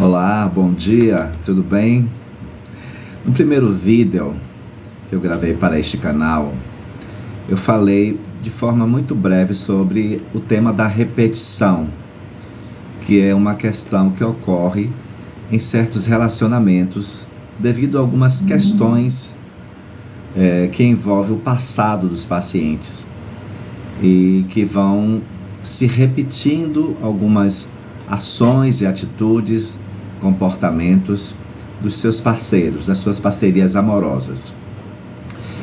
Olá, bom dia, tudo bem? No primeiro vídeo que eu gravei para este canal, eu falei de forma muito breve sobre o tema da repetição, que é uma questão que ocorre em certos relacionamentos devido a algumas questões que envolvem o passado dos pacientes e que vão se repetindo algumas ações e atitudes, comportamentos dos seus parceiros, das suas parcerias amorosas.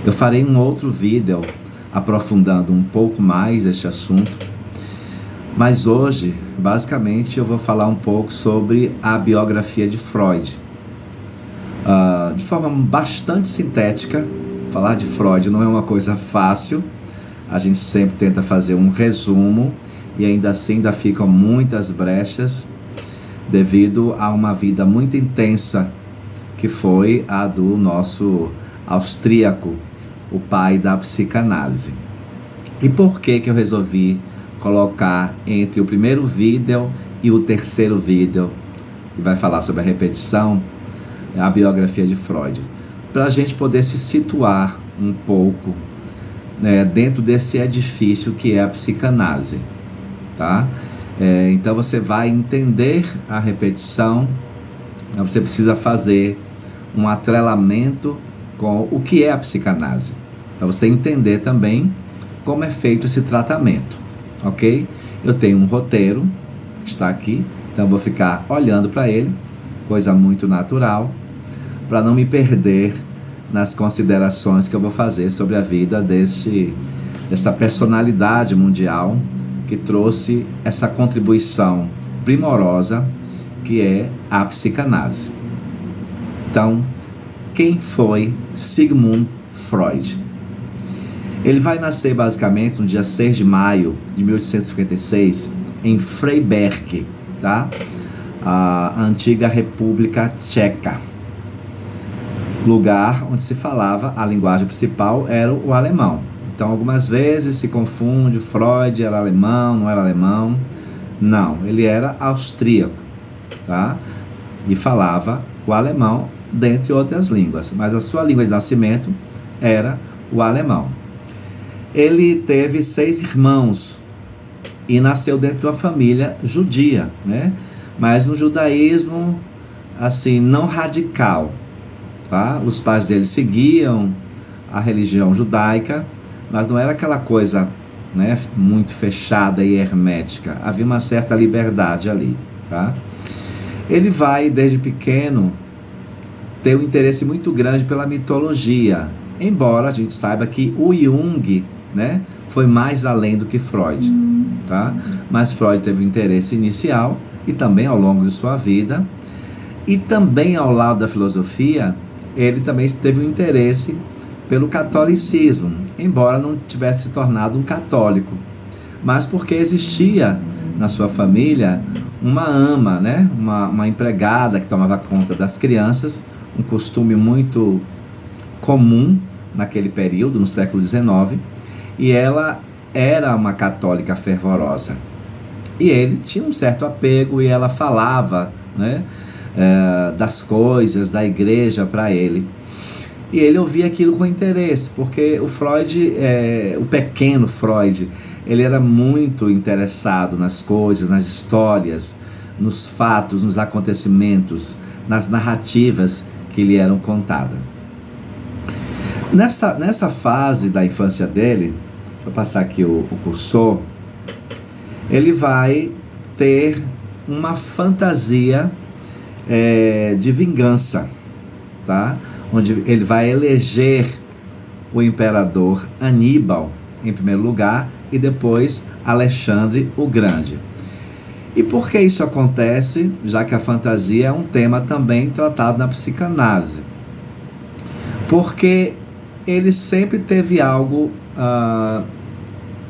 Eu farei um outro vídeo aprofundando um pouco mais este assunto, mas hoje, basicamente, eu vou falar um pouco sobre a biografia de Freud. De forma bastante sintética, falar de Freud não é uma coisa fácil, a gente sempre tenta fazer um resumo e ainda assim ainda ficam muitas brechas devido a uma vida muito intensa que foi a do nosso austríaco, o pai da psicanálise. E por que eu resolvi colocar entre o primeiro vídeo e o terceiro vídeo, que vai falar sobre a repetição, a biografia de Freud? Para a gente poder se situar um pouco dentro desse edifício que é a psicanálise, tá? Então você vai entender a repetição, você precisa fazer um atrelamento com o que é a psicanálise, para você entender também como é feito esse tratamento, ok? Eu tenho um roteiro que está aqui, então eu vou ficar olhando para ele, coisa muito natural, para não me perder nas considerações que eu vou fazer sobre a vida dessa personalidade mundial que trouxe essa contribuição primorosa que é a psicanálise. Então, quem foi Sigmund Freud? Ele vai nascer basicamente no dia 6 de maio de 1856 em Freiberg, tá? A antiga República Tcheca. Lugar onde se falava, a linguagem principal era o alemão. Então algumas vezes se confunde, Freud era alemão, não era alemão. Não, ele era austríaco, tá? E falava o alemão, dentre outras línguas, mas a sua língua de nascimento era o alemão. Ele teve 6 irmãos e nasceu dentro de uma família judia, né? Mas no judaísmo, assim, não radical, tá? Os pais dele seguiam a religião judaica, mas não era aquela coisa, né, muito fechada e hermética. Havia uma certa liberdade ali, tá? Ele vai, desde pequeno, ter um interesse muito grande pela mitologia, embora a gente saiba que o Jung, né, foi mais além do que Freud, tá? Mas Freud teve um interesse inicial e também ao longo de sua vida, e também ao lado da filosofia, ele também teve um interesse pelo catolicismo, embora não tivesse se tornado um católico, mas porque existia na sua família uma ama, né? uma empregada que tomava conta das crianças, um costume muito comum naquele período, no século XIX, e ela era uma católica fervorosa. E ele tinha um certo apego e ela falava, né, das coisas da igreja para ele. E ele ouvia aquilo com interesse, porque o Freud, o pequeno Freud, ele era muito interessado nas coisas, nas histórias, nos fatos, nos acontecimentos, nas narrativas que lhe eram contadas. Nessa fase da infância dele, deixa eu passar aqui o cursor, ele vai ter uma fantasia de vingança, tá? Onde ele vai eleger o imperador Aníbal em primeiro lugar e depois Alexandre o Grande. E por que isso acontece, já que a fantasia é um tema também tratado na psicanálise? Porque ele sempre teve algo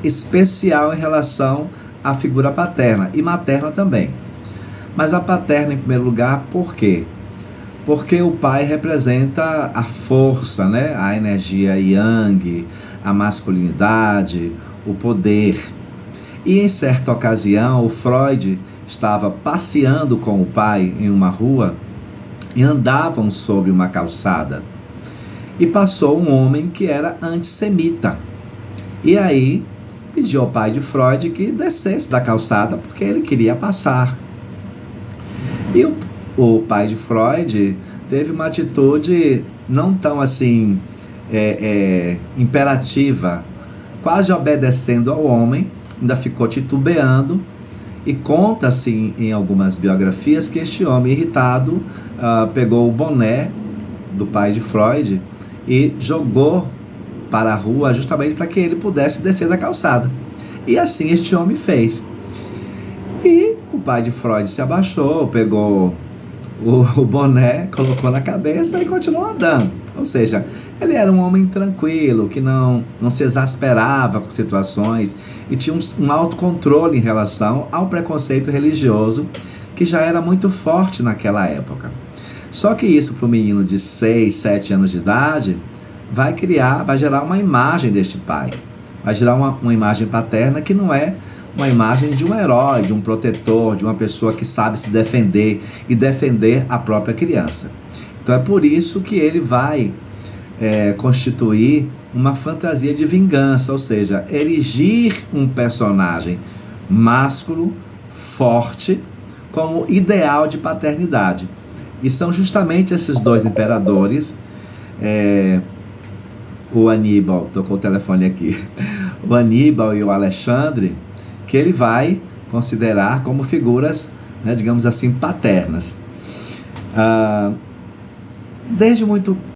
especial em relação à figura paterna e materna também. Mas a paterna em primeiro lugar, por quê? Porque o pai representa a força, né? A energia yang, a masculinidade, o poder. E em certa ocasião, o Freud estava passeando com o pai em uma rua e andavam sobre uma calçada. E passou um homem que era antissemita. E aí pediu ao pai de Freud que descesse da calçada porque ele queria passar. E o pai de Freud teve uma atitude não tão assim imperativa, quase obedecendo ao homem, ainda ficou titubeando, e conta-se em algumas biografias que este homem irritado pegou o boné do pai de Freud e jogou para a rua justamente para que ele pudesse descer da calçada. E assim este homem fez. E o pai de Freud se abaixou, pegou o boné, colocou na cabeça e continuou andando. Ou seja, ele era um homem tranquilo, que não se exasperava com situações e tinha um autocontrole em relação ao preconceito religioso que já era muito forte naquela época. Só que isso para o menino de 6, 7 anos de idade vai gerar uma imagem deste pai. Vai gerar uma imagem paterna que não é uma imagem de um herói, de um protetor, de uma pessoa que sabe se defender e defender a própria criança. Então é por isso que ele vai constituir uma fantasia de vingança, ou seja, erigir um personagem másculo, forte, como ideal de paternidade. E são justamente esses dois imperadores, o Aníbal, tocou o telefone aqui, o Aníbal e o Alexandre, que ele vai considerar como figuras, digamos assim, paternas. Desde muito